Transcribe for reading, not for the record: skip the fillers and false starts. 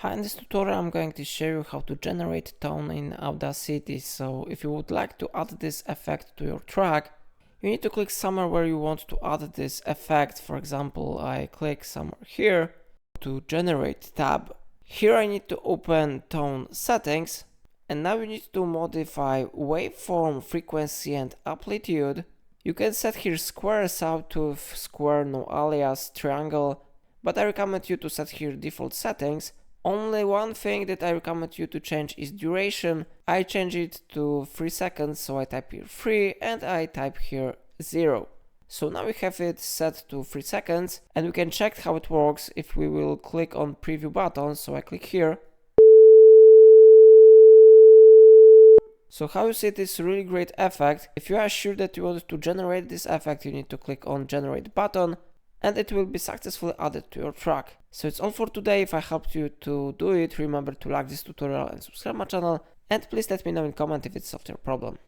Hi, in this tutorial I'm going to show you how to generate tone in Audacity. So if you would like to add this effect to your track, you need to click somewhere where you want to add this effect. For example, I click somewhere here to generate tab. Here I need to open tone settings, and now you need to modify waveform, frequency and amplitude. You can set here square, sawtooth, square, no alias, triangle, but I recommend you to set here default settings. Only one thing that I recommend you to change is duration. I change it to 3 seconds, so I type here 3 and I type here 0. So now we have it set to 3 seconds and we can check how it works if we will click on preview button. So I click here. So how you see this really great effect. If you are sure that you want to generate this effect, you need to click on generate button and it will be successfully added to your track. So it's all for today. If I helped you to do it, remember to like this tutorial and subscribe my channel, and please let me know in comment if it solved your problem.